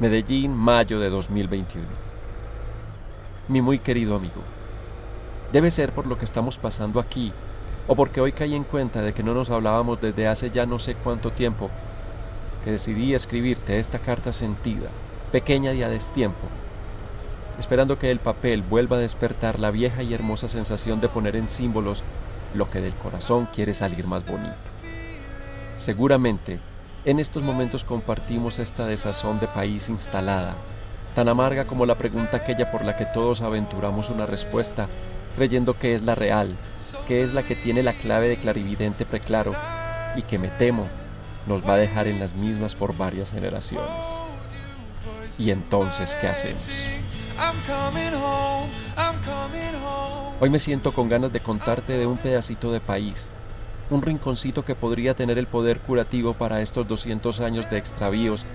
Medellín, mayo de 2021. Mi muy querido amigo, debe ser por lo que estamos pasando aquí, o porque hoy caí en cuenta de que no nos hablábamos desde hace ya no sé cuánto tiempo, que decidí escribirte esta carta sentida, pequeña y a destiempo, esperando que el papel vuelva a despertar la vieja y hermosa sensación de poner en símbolos lo que del corazón quiere salir más bonito. Seguramente, en estos momentos compartimos esta desazón de país instalada, tan amarga como la pregunta aquella por la que todos aventuramos una respuesta, creyendo que es la real, que es la que tiene la clave de clarividente preclaro, y que me temo nos va a dejar en las mismas por varias generaciones. ¿Y entonces qué hacemos? Hoy me siento con ganas de contarte de un pedacito de país, un rinconcito que podría tener el poder curativo para estos 200 años de extravíos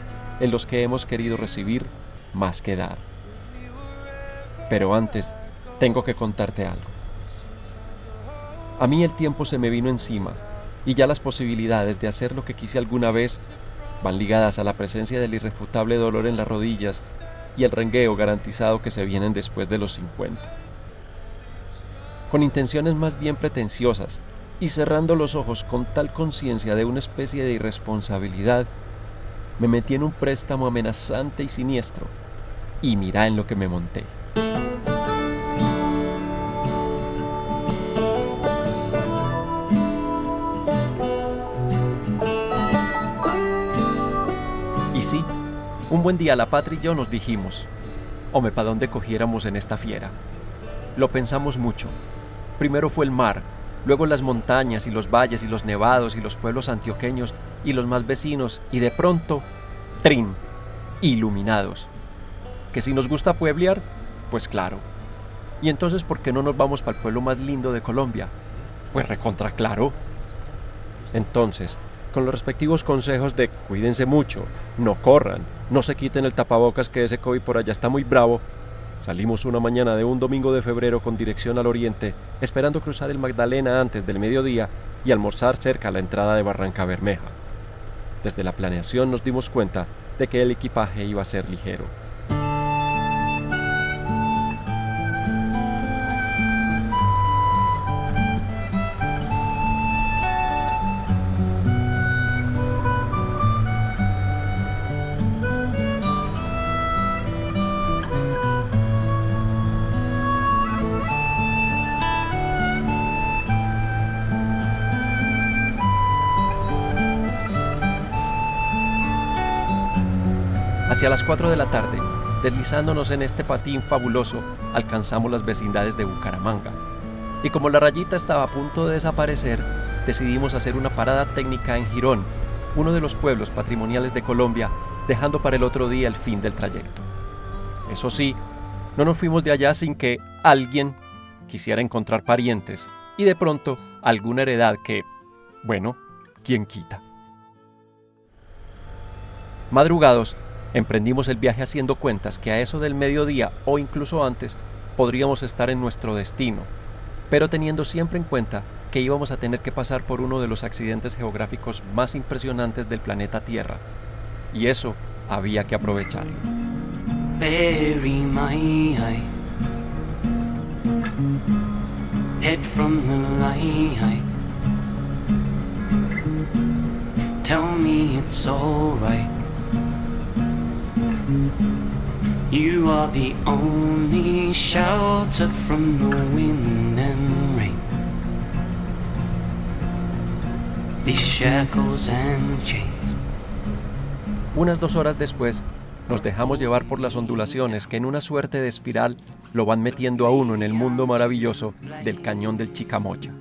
en los que hemos querido recibir más que dar. Pero antes, tengo que contarte algo. A mí el tiempo se me vino encima y ya las posibilidades de hacer lo que quise alguna vez van ligadas a la presencia del irrefutable dolor en las rodillas y el rengueo garantizado que se vienen después de los 50. Con intenciones más bien pretenciosas y cerrando los ojos con tal conciencia de una especie de irresponsabilidad, me metí en un préstamo amenazante y siniestro, y mirá en lo que me monté. Y sí, un buen día la Patria y yo nos dijimos, hombre, ¿pa' dónde cogiéramos en esta fiera? Lo pensamos mucho. Primero fue el mar, luego las montañas y los valles y los nevados y los pueblos antioqueños y los más vecinos, y de pronto, ¡trin!, iluminados. ¿Que si nos gusta pueblear? Pues claro. ¿Y entonces por qué no nos vamos para el pueblo más lindo de Colombia? Pues recontra claro. Entonces, con los respectivos consejos de cuídense mucho, no corran, no se quiten el tapabocas que ese COVID por allá está muy bravo, salimos una mañana de un domingo de febrero con dirección al oriente, esperando cruzar el Magdalena antes del mediodía y almorzar cerca a la entrada de Barranca Bermeja. Desde la planeación nos dimos cuenta de que el equipaje iba a ser ligero. Hacia las 4 de la tarde, deslizándonos en este patín fabuloso, alcanzamos las vecindades de Bucaramanga. Y como la rayita estaba a punto de desaparecer, decidimos hacer una parada técnica en Girón, uno de los pueblos patrimoniales de Colombia, dejando para el otro día el fin del trayecto. Eso sí, no nos fuimos de allá sin que alguien quisiera encontrar parientes y de pronto alguna heredad que, bueno, ¿quién quita? Madrugados, emprendimos el viaje haciendo cuentas que a eso del mediodía o incluso antes podríamos estar en nuestro destino, pero teniendo siempre en cuenta que íbamos a tener que pasar por uno de los accidentes geográficos más impresionantes del planeta Tierra, y eso había que aprovecharlo. Bury my eye, head from the light, tell me it's alright. You are the only shelter from the wind and rain. These shackles and chains. Unas 2 horas después, nos dejamos llevar por las ondulaciones que en una suerte de espiral lo van metiendo a uno en el mundo maravilloso del cañón del Chicamocha.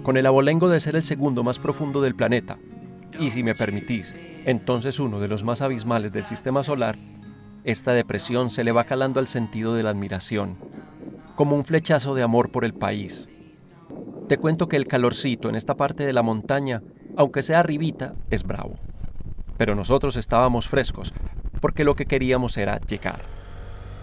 Con el abolengo de ser el segundo más profundo del planeta, y si me permitís, entonces uno de los más abismales del sistema solar, esta depresión se le va calando al sentido de la admiración, como un flechazo de amor por el país. Te cuento que el calorcito en esta parte de la montaña, aunque sea arribita, es bravo. Pero nosotros estábamos frescos, porque lo que queríamos era llegar.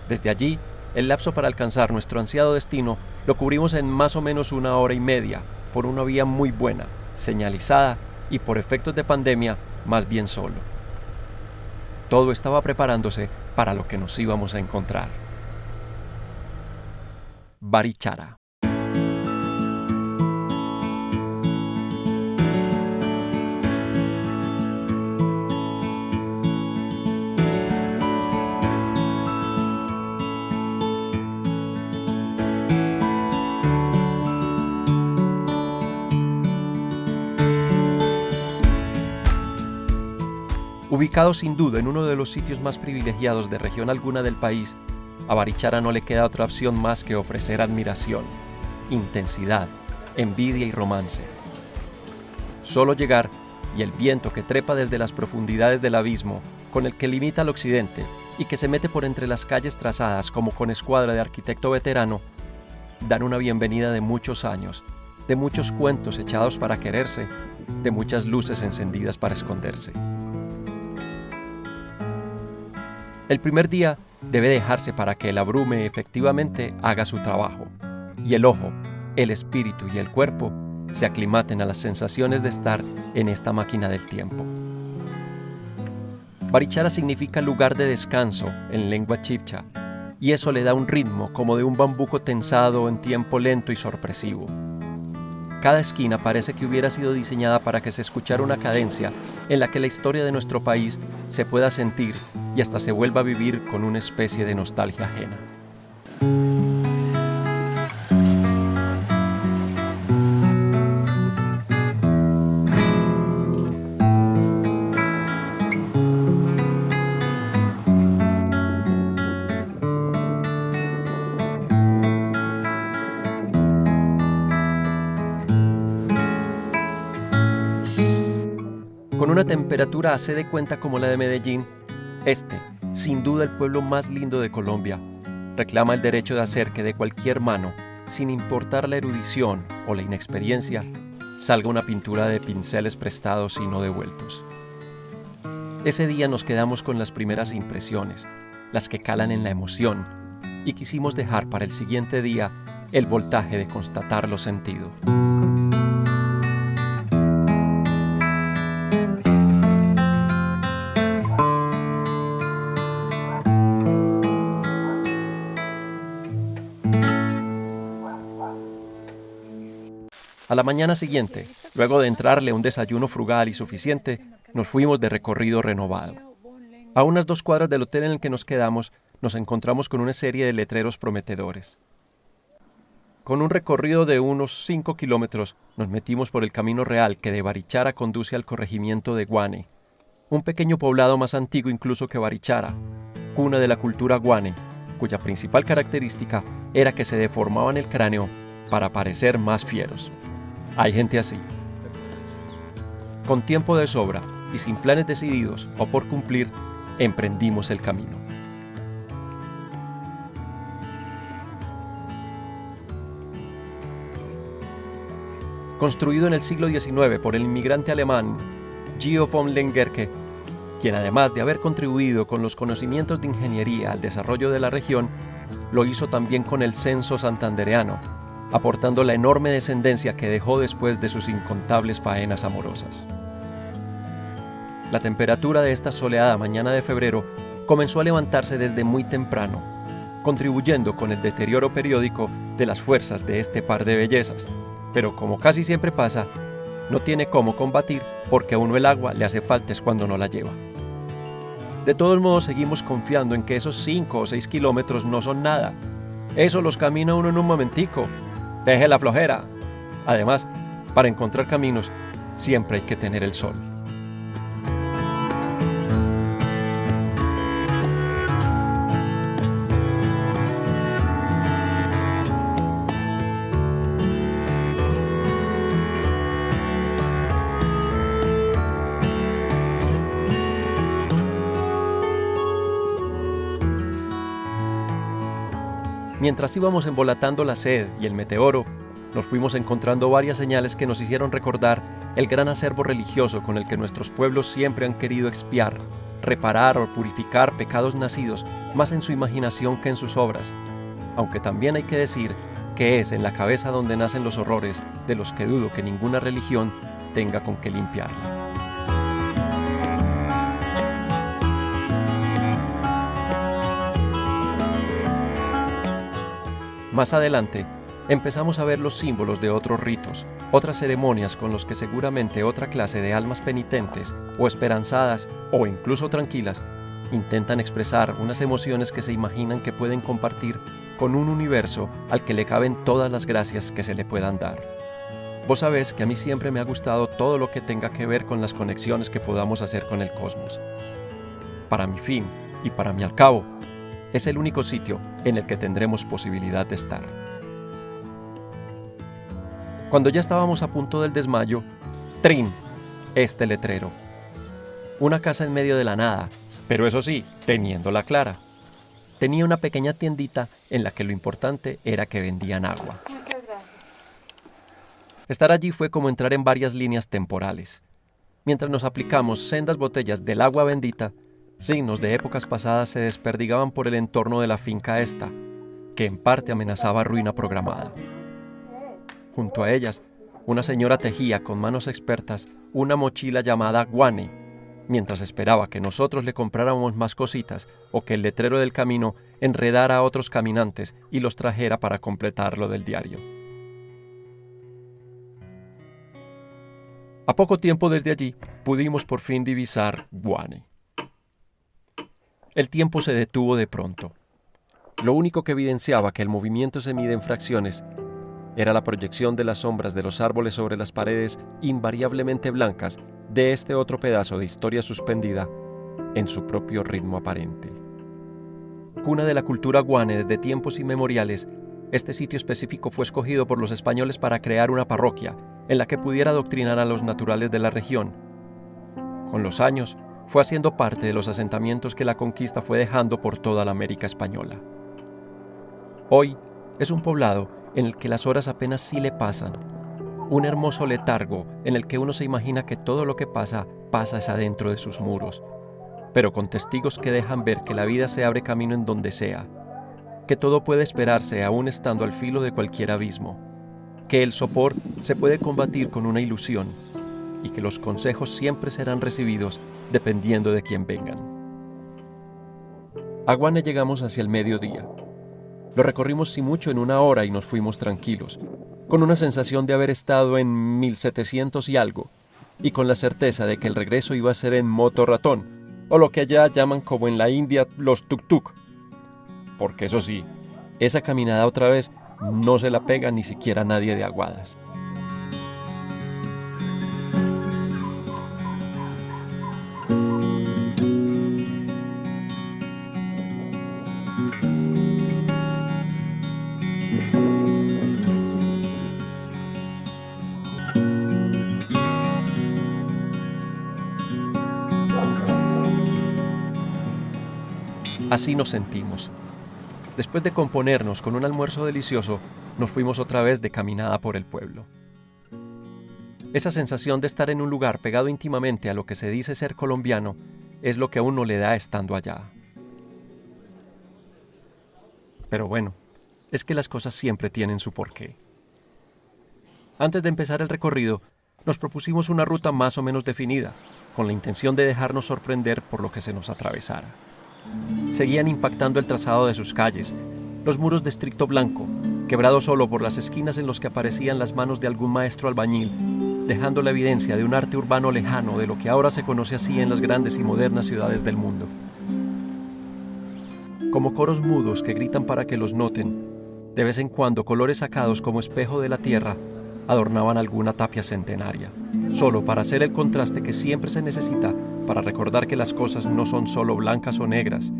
Desde allí, el lapso para alcanzar nuestro ansiado destino lo cubrimos en más o menos 1 hora y media, por una vía muy buena, señalizada y por efectos de pandemia, más bien solo. Todo estaba preparándose para lo que nos íbamos a encontrar. Barichara. Ubicado sin duda en uno de los sitios más privilegiados de región alguna del país, a Barichara no le queda otra opción más que ofrecer admiración, intensidad, envidia y romance. Solo llegar y el viento que trepa desde las profundidades del abismo, con el que limita al occidente y que se mete por entre las calles trazadas como con escuadra de arquitecto veterano, dan una bienvenida de muchos años, de muchos cuentos echados para quererse, de muchas luces encendidas para esconderse. El primer día debe dejarse para que el abrume efectivamente haga su trabajo y el ojo, el espíritu y el cuerpo se aclimaten a las sensaciones de estar en esta máquina del tiempo. Barichara significa lugar de descanso en lengua chibcha y eso le da un ritmo como de un bambuco tensado en tiempo lento y sorpresivo. Cada esquina parece que hubiera sido diseñada para que se escuchara una cadencia en la que la historia de nuestro país se pueda sentir y hasta se vuelva a vivir con una especie de nostalgia ajena. Con una temperatura hace de cuenta como la de Medellín, sin duda el pueblo más lindo de Colombia, reclama el derecho de hacer que de cualquier mano, sin importar la erudición o la inexperiencia, salga una pintura de pinceles prestados y no devueltos. Ese día nos quedamos con las primeras impresiones, las que calan en la emoción, y quisimos dejar para el siguiente día el voltaje de constatarlo sentido. A la mañana siguiente, luego de entrarle un desayuno frugal y suficiente, nos fuimos de recorrido renovado. A unas 2 cuadras del hotel en el que nos quedamos, nos encontramos con una serie de letreros prometedores. Con un recorrido de unos 5 kilómetros, nos metimos por el camino real que de Barichara conduce al corregimiento de Guane, un pequeño poblado más antiguo incluso que Barichara, cuna de la cultura guane, cuya principal característica era que se deformaban el cráneo para parecer más fieros. Hay gente así. Con tiempo de sobra y sin planes decididos o por cumplir, emprendimos el camino. Construido en el siglo XIX por el inmigrante alemán Gio von Lengerke, quien además de haber contribuido con los conocimientos de ingeniería al desarrollo de la región, lo hizo también con el censo santandereano, aportando la enorme descendencia que dejó después de sus incontables faenas amorosas. La temperatura de esta soleada mañana de febrero comenzó a levantarse desde muy temprano, contribuyendo con el deterioro periódico de las fuerzas de este par de bellezas, pero como casi siempre pasa, no tiene cómo combatir porque a uno el agua le hace falta es cuando no la lleva. De todos modos seguimos confiando en que esos 5 o 6 kilómetros no son nada. Eso los camina uno en un momentico. Deje la flojera. Además, para encontrar caminos, siempre hay que tener el sol. Mientras íbamos embolatando la sed y el meteoro, nos fuimos encontrando varias señales que nos hicieron recordar el gran acervo religioso con el que nuestros pueblos siempre han querido expiar, reparar o purificar pecados nacidos más en su imaginación que en sus obras, aunque también hay que decir que es en la cabeza donde nacen los horrores de los que dudo que ninguna religión tenga con qué limpiarla. Más adelante, empezamos a ver los símbolos de otros ritos, otras ceremonias con los que seguramente otra clase de almas penitentes o esperanzadas o incluso tranquilas intentan expresar unas emociones que se imaginan que pueden compartir con un universo al que le caben todas las gracias que se le puedan dar. Vos sabés que a mí siempre me ha gustado todo lo que tenga que ver con las conexiones que podamos hacer con el cosmos. Para mi fin y para mi al cabo, es el único sitio en el que tendremos posibilidad de estar. Cuando ya estábamos a punto del desmayo, ¡trin!, este letrero. Una casa en medio de la nada, pero eso sí, teniéndola clara. Tenía una pequeña tiendita en la que lo importante era que vendían agua. Muchas gracias. Estar allí fue como entrar en varias líneas temporales. Mientras nos aplicamos sendas botellas del agua bendita, signos de épocas pasadas se desperdigaban por el entorno de la finca esta, que en parte amenazaba ruina programada. Junto a ellas, una señora tejía con manos expertas una mochila llamada guane, mientras esperaba que nosotros le compráramos más cositas o que el letrero del camino enredara a otros caminantes y los trajera para completar lo del diario. A poco tiempo desde allí pudimos por fin divisar Guane. El tiempo se detuvo de pronto. Lo único que evidenciaba que el movimiento se mide en fracciones era la proyección de las sombras de los árboles sobre las paredes invariablemente blancas de este otro pedazo de historia suspendida en su propio ritmo aparente. Cuna de la cultura guane desde tiempos inmemoriales, este sitio específico fue escogido por los españoles para crear una parroquia en la que pudiera adoctrinar a los naturales de la región. Con los años, fue haciendo parte de los asentamientos que la conquista fue dejando por toda la América española. Hoy es un poblado en el que las horas apenas sí le pasan, un hermoso letargo en el que uno se imagina que todo lo que pasa es adentro de sus muros, pero con testigos que dejan ver que la vida se abre camino en donde sea, que todo puede esperarse aún estando al filo de cualquier abismo, que el sopor se puede combatir con una ilusión y que los consejos siempre serán recibidos dependiendo de quién vengan. A Guane llegamos hacia el mediodía. Lo recorrimos sin mucho en 1 hora y nos fuimos tranquilos, con una sensación de haber estado en 1700 y algo, y con la certeza de que el regreso iba a ser en motorratón, o lo que allá llaman como en la India los tuk-tuk. Porque eso sí, esa caminada otra vez no se la pega ni siquiera nadie de Aguadas. Así nos sentimos. Después de componernos con un almuerzo delicioso, nos fuimos otra vez de caminada por el pueblo. Esa sensación de estar en un lugar pegado íntimamente a lo que se dice ser colombiano es lo que a uno le da estando allá. Pero bueno, es que las cosas siempre tienen su porqué. Antes de empezar el recorrido, nos propusimos una ruta más o menos definida, con la intención de dejarnos sorprender por lo que se nos atravesara. Seguían impactando el trazado de sus calles, los muros de estricto blanco, quebrados solo por las esquinas en los que aparecían las manos de algún maestro albañil, dejando la evidencia de un arte urbano lejano de lo que ahora se conoce así en las grandes y modernas ciudades del mundo. Como coros mudos que gritan para que los noten, de vez en cuando colores sacados como espejo de la tierra adornaban alguna tapia centenaria, solo para hacer el contraste que siempre se necesita para recordar que las cosas no son solo blancas o negras,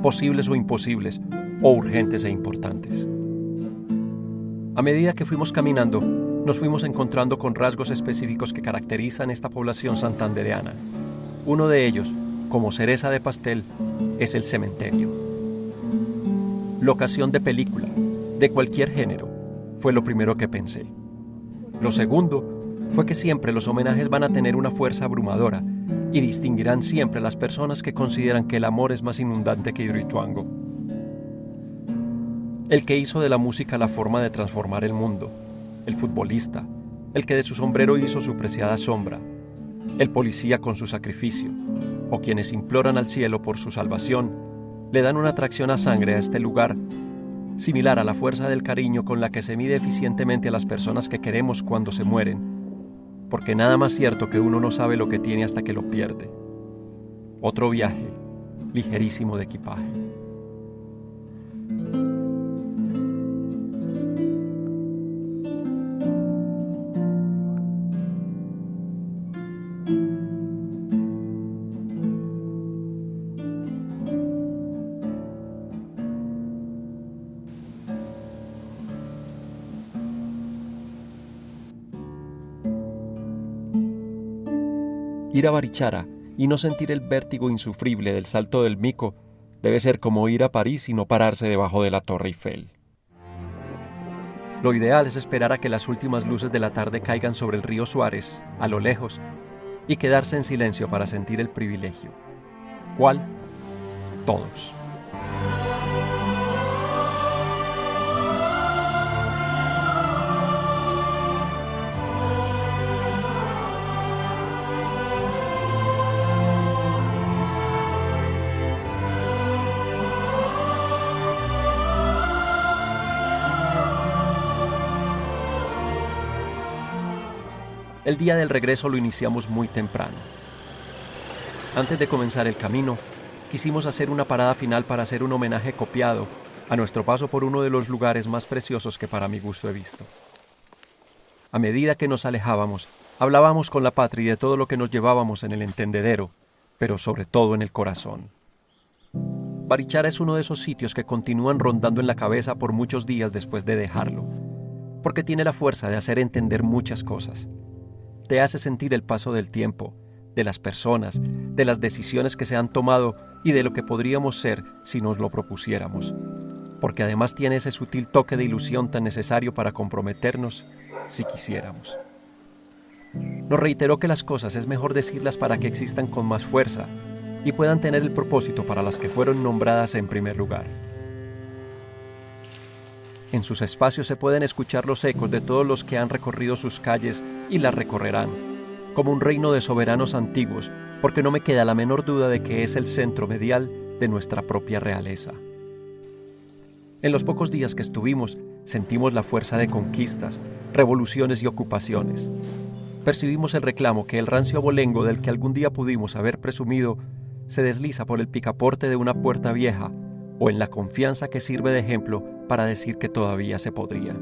posibles o imposibles, o urgentes e importantes. A medida que fuimos caminando, nos fuimos encontrando con rasgos específicos que caracterizan esta población santandereana. Uno de ellos, como cereza de pastel, es el cementerio. Locación de película, de cualquier género, fue lo primero que pensé. Lo segundo fue que siempre los homenajes van a tener una fuerza abrumadora y distinguirán siempre a las personas que consideran que el amor es más inundante que Hidroituango. El que hizo de la música la forma de transformar el mundo, el futbolista, el que de su sombrero hizo su preciada sombra, el policía con su sacrificio, o quienes imploran al cielo por su salvación, le dan una atracción a sangre a este lugar similar a la fuerza del cariño con la que se mide eficientemente a las personas que queremos cuando se mueren, porque nada más cierto que uno no sabe lo que tiene hasta que lo pierde. Otro viaje, ligerísimo de equipaje. Ir a Barichara y no sentir el vértigo insufrible del salto del Mico debe ser como ir a París y no pararse debajo de la Torre Eiffel. Lo ideal es esperar a que las últimas luces de la tarde caigan sobre el río Suárez, a lo lejos, y quedarse en silencio para sentir el privilegio. ¿Cuál? Todos. El día del regreso lo iniciamos muy temprano. Antes de comenzar el camino, quisimos hacer una parada final para hacer un homenaje copiado a nuestro paso por uno de los lugares más preciosos que para mi gusto he visto. A medida que nos alejábamos, hablábamos con la patria y de todo lo que nos llevábamos en el entendedero, pero sobre todo en el corazón. Barichara es uno de esos sitios que continúan rondando en la cabeza por muchos días después de dejarlo, porque tiene la fuerza de hacer entender muchas cosas. Te hace sentir el paso del tiempo, de las personas, de las decisiones que se han tomado y de lo que podríamos ser si nos lo propusiéramos. Porque además tiene ese sutil toque de ilusión tan necesario para comprometernos si quisiéramos. Nos reiteró que las cosas es mejor decirlas para que existan con más fuerza y puedan tener el propósito para las que fueron nombradas en primer lugar. En sus espacios se pueden escuchar los ecos de todos los que han recorrido sus calles y las recorrerán, como un reino de soberanos antiguos, porque no me queda la menor duda de que es el centro medial de nuestra propia realeza. En los pocos días que estuvimos, sentimos la fuerza de conquistas, revoluciones y ocupaciones. Percibimos el reclamo que el rancio abolengo del que algún día pudimos haber presumido se desliza por el picaporte de una puerta vieja o en la confianza que sirve de ejemplo para decir que todavía se podría.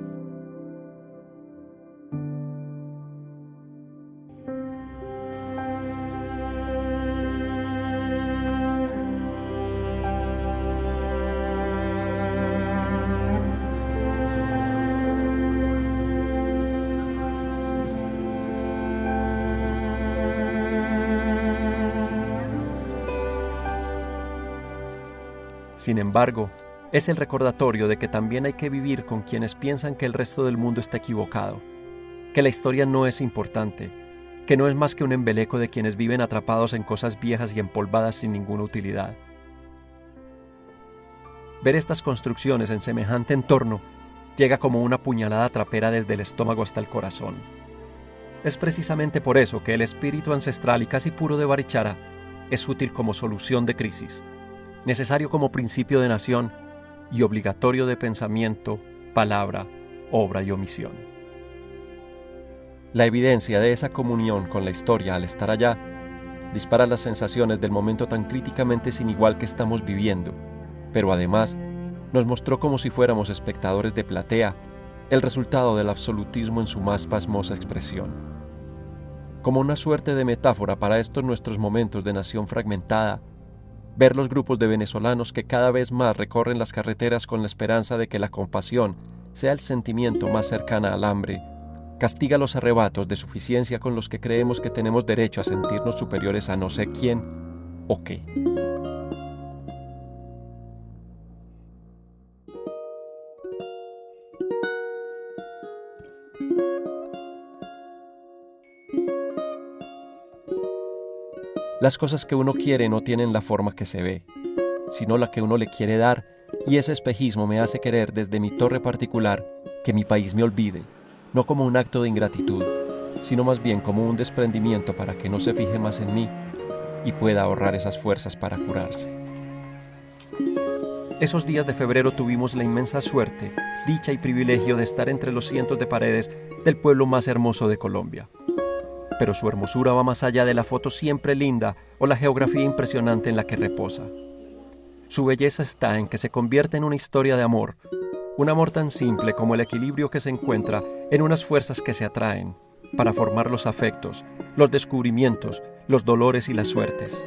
Sin embargo, es el recordatorio de que también hay que vivir con quienes piensan que el resto del mundo está equivocado, que la historia no es importante, que no es más que un embeleco de quienes viven atrapados en cosas viejas y empolvadas sin ninguna utilidad. Ver estas construcciones en semejante entorno llega como una puñalada trapera desde el estómago hasta el corazón. Es precisamente por eso que el espíritu ancestral y casi puro de Barichara es útil como solución de crisis, necesario como principio de nación y obligatorio de pensamiento, palabra, obra y omisión. La evidencia de esa comunión con la historia al estar allá dispara las sensaciones del momento tan críticamente sin igual que estamos viviendo, pero además nos mostró como si fuéramos espectadores de platea el resultado del absolutismo en su más pasmosa expresión. Como una suerte de metáfora para estos nuestros momentos de nación fragmentada, ver los grupos de venezolanos que cada vez más recorren las carreteras con la esperanza de que la compasión sea el sentimiento más cercana al hambre, castiga los arrebatos de suficiencia con los que creemos que tenemos derecho a sentirnos superiores a no sé quién o qué. Las cosas que uno quiere no tienen la forma que se ve, sino la que uno le quiere dar, y ese espejismo me hace querer desde mi torre particular que mi país me olvide, no como un acto de ingratitud, sino más bien como un desprendimiento para que no se fije más en mí y pueda ahorrar esas fuerzas para curarse. Esos días de febrero tuvimos la inmensa suerte, dicha y privilegio de estar entre los cientos de paredes del pueblo más hermoso de Colombia. Pero su hermosura va más allá de la foto siempre linda o la geografía impresionante en la que reposa. Su belleza está en que se convierte en una historia de amor, un amor tan simple como el equilibrio que se encuentra en unas fuerzas que se atraen para formar los afectos, los descubrimientos, los dolores y las suertes.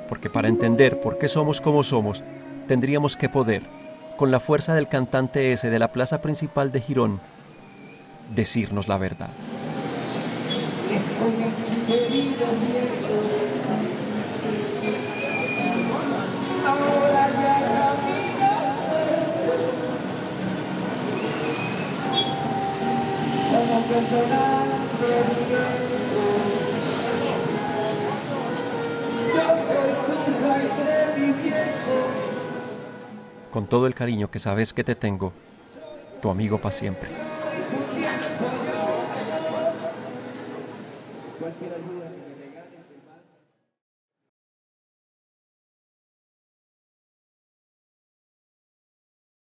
Porque para entender por qué somos como somos, tendríamos que poder, con la fuerza del cantante ese de la plaza principal de Girón, decirnos la verdad. Con todo el cariño que sabes que te tengo, tu amigo para siempre. Cualquier ayuda.